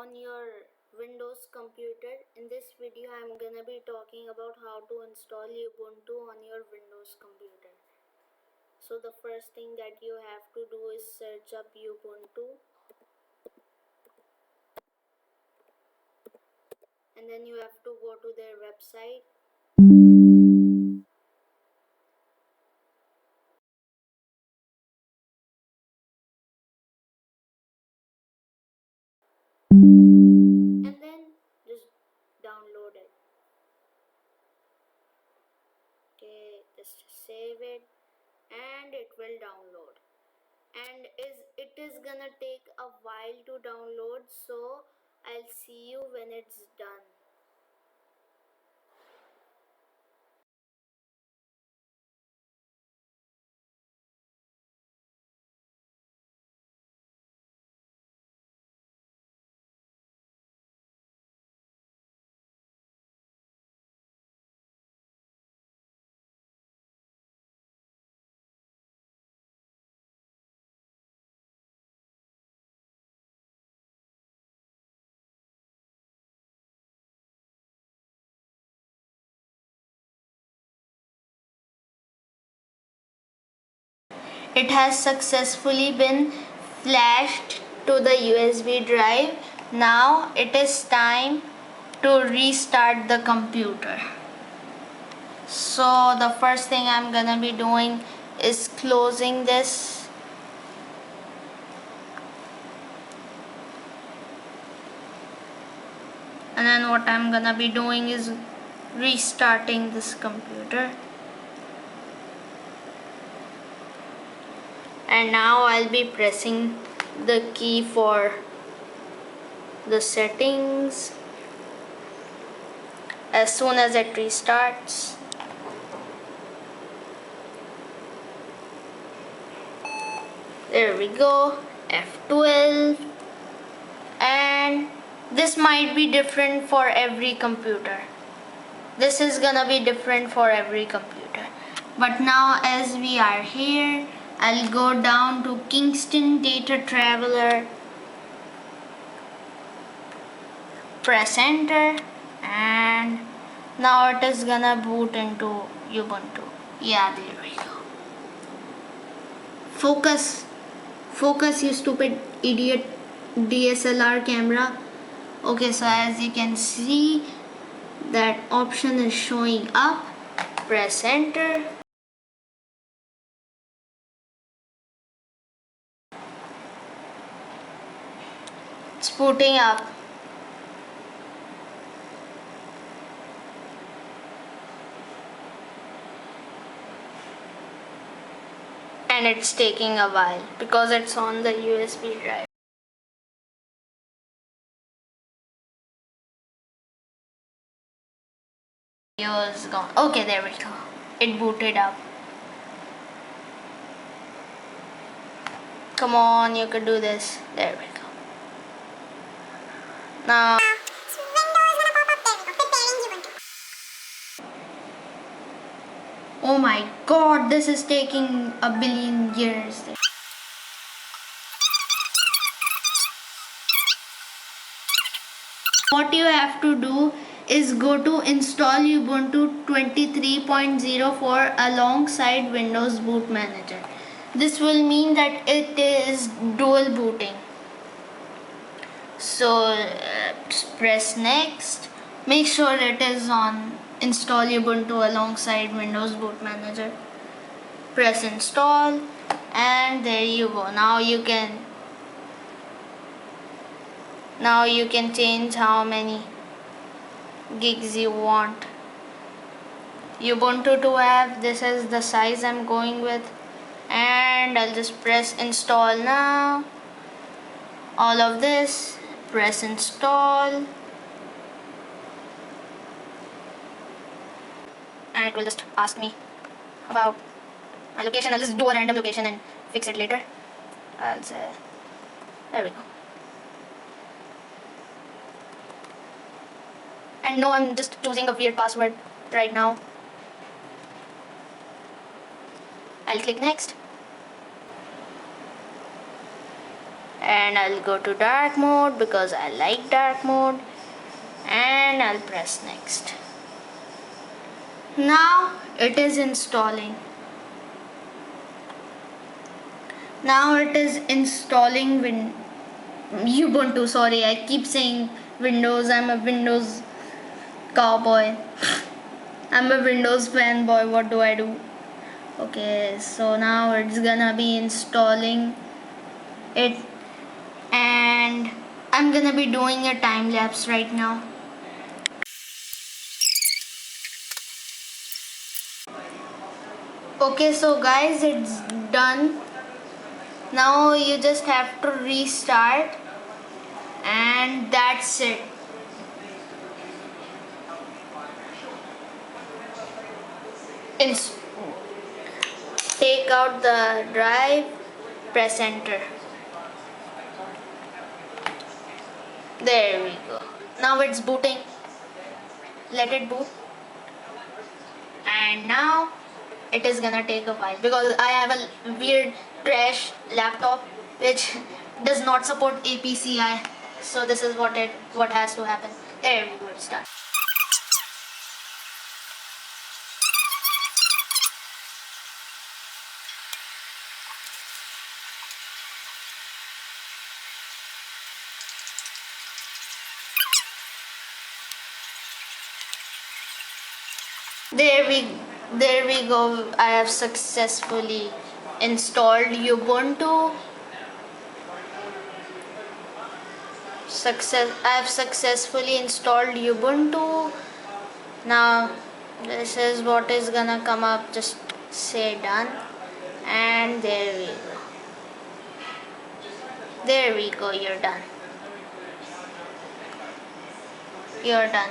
on your Windows computer. In this video I'm gonna be talking about how to install Ubuntu on your Windows computer. So the first thing that you have to do is search up Ubuntu, and then you have to go to their website. And then just download it. Okay, just save it and it will download. And it is gonna take a while to download, so I'll see you when it's done. It has successfully been flashed to the USB drive. Now it is time to restart the computer. So the first thing I'm gonna be doing is closing this. And then what I'm gonna be doing is restarting this computer. And now I'll be pressing the key for the settings. As soon as it restarts, there we go, F12. And this might be different for every computer. This is gonna be different for every computer. But now as we are here, I'll go down to Kingston Data Traveler, press enter, and now it is gonna boot into Ubuntu. Yeah, there we go. Focus, you stupid idiot DSLR camera. Okay, so as you can see, that option is showing up. Press enter. It's booting up. And it's taking a while because it's on the USB drive. Is gone. Okay, there we go. It booted up. Come on, you could do this. There we go. Now, oh my god, this is taking a billion years. What you have to do is go to install Ubuntu 23.04 alongside Windows Boot Manager. This will mean that it is dual booting. So press next. Make sure it is on install Ubuntu alongside Windows Boot Manager. Press install, and there you go. Now you can change how many gigs you want. Ubuntu to have, this is the size I'm going with, and I'll just press install now. All of this, press install, and it will just ask me about my location. I'll just do a random location and fix it later. I'll say, there we go. And no, I'm just choosing a weird password right now. I'll click next. and I'll go to dark mode because I like dark mode, and I'll press next. Now it is installing. Now it is installing Ubuntu. Sorry, I keep saying Windows. I'm a Windows cowboy. I'm a Windows fanboy. What do I do? Okay, so now it's gonna be installing it, and I'm gonna be doing a time lapse right now. Okay, so guys, it's done. Now you just have to restart, and that's it. Take out the drive, press enter. There we go. Now it's booting. Let it boot. And now it is gonna take a while because I have a weird trash laptop which does not support APCI. So this is what has to happen. There we go, it's done. There we go. I have successfully installed Ubuntu. I have successfully installed Ubuntu. Now this is what is gonna come up. Just say done, and there we go. There we go. You're done. You're done.